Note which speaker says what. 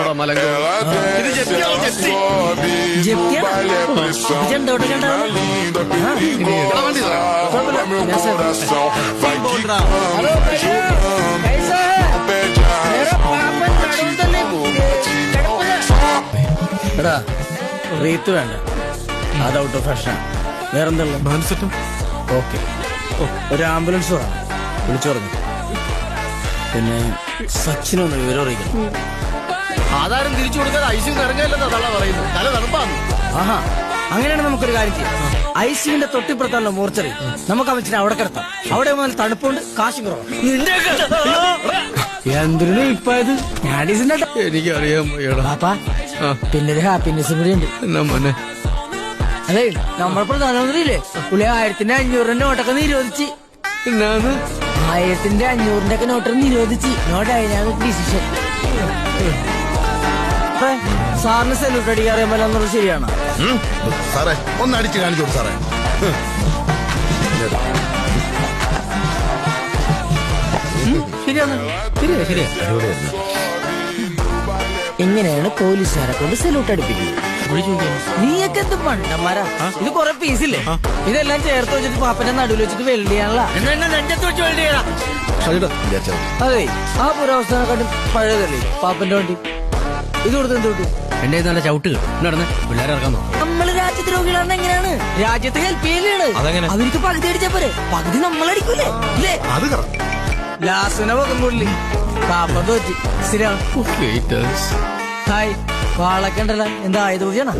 Speaker 1: ആണോടാ മലങ്കോ? ഇത് ജപ്തിയാണോ ജപ്തി?
Speaker 2: എടാ റീത്ത് വേണ്ട, അത് ഔട്ട് ഓഫ് ഫാഷൻ. വേറെന്താ? ഓക്കെ, ഒരു ആംബുലൻസ് വേണം, വിളിച്ചു പറഞ്ഞു. പിന്നെ സച്ചിനൊന്ന് വിവരം അറിയിക്കണം.
Speaker 1: ആധാരം തിരിച്ചു കൊടുക്കാതെ ഐസിയു ഇറങ്ങാനില്ലെന്നാ തള്ള പറയുന്നത്. തല തണുപ്പാണ്.
Speaker 2: ആഹാ, അങ്ങനെയാണ് നമുക്കൊരു കാര്യം ചെയ്യാം. ഐസിയുടെ തൊട്ടിപ്പുറത്താണല്ലോ മോർച്ചറി, നമുക്ക് അവച്ചിനെ അവിടെ കിടത്താം. അവിടെ മുതൽ തണുപ്പുണ്ട്, കാശും കുറവ്. എന്തിനു ഇപ്പായത്?
Speaker 1: എനിക്കറിയാൻ
Speaker 2: പാപ്പാ, പിന്നെ ഒരു ഹാപ്പിനെസ് കൂടി ഉണ്ട്.
Speaker 1: എന്നാ മോനെ?
Speaker 2: അതെ, നമ്മുടെ പ്രധാനമന്ത്രിയില്ലേ, പുള്ളി 1500 നോട്ടൊക്കെ നിരോധിച്ച്. 1500 ഒക്കെ നോട്ട് നിരോധിച്ച്. No dynamic decision. സാറിന് സെല്യൂട്ട് അടിക്കാൻ അറിയാമല്ലോ, ശരിയാണോ
Speaker 3: സാറേ? ഒന്ന് അടിച്ച് കാണിച്ചു കൊടു സാറേ.
Speaker 2: ശരിയാണ്, ശരിയാ. എങ്ങനെയാണ് പോലീസുകാരെ കൊണ്ട് സെല്യൂട്ട് അടിപ്പിക്കുന്നത്? നീയൊക്കെ എന്ത് പണ്ടന്മാരാ? ഇത് കൊറേ പീസില്ലേ, ഇതെല്ലാം ചേർത്ത് വെച്ചിട്ട് പാപ്പന്റെ നടുവിൽ വെച്ചിട്ട് വെൽഡ് ചെയ്യാനുള്ള. നെഞ്ചത്ത് വെച്ച് വെൽഡ് ചെയ്യണം. അതെ, ആ പുരാവസ്ഥനെക്കാട്ടും പഴയതല്ലേ പാപ്പന്റെ വണ്ടി. ഇത് കൊടുത്ത് എന്ത് കിട്ടും?
Speaker 1: എന്റെ നല്ല ചവിട്ട് നടന്ന് പിള്ളേരെ ഇറക്കാൻ നോക്കും.
Speaker 2: നമ്മള് രാജ്യദ്രോഹികളാണ്. എങ്ങനെയാണ് രാജ്യത്തെ ഹെൽപ്പ് ചെയ്യലാണ്? അവർക്ക് പകുതി അടിച്ചാ പോരെ, പകുതി നമ്മളടിക്കൂലേ? ഇല്ലേ? ലാസിനെ പകുമ്പുള്ളി പാപ്പ തോറ്റി. ശരിയാണ്. ഹായ്, വാളൊക്കെ ഉണ്ടല്ലോ, എന്താ ആയത് പൂജയാണോ?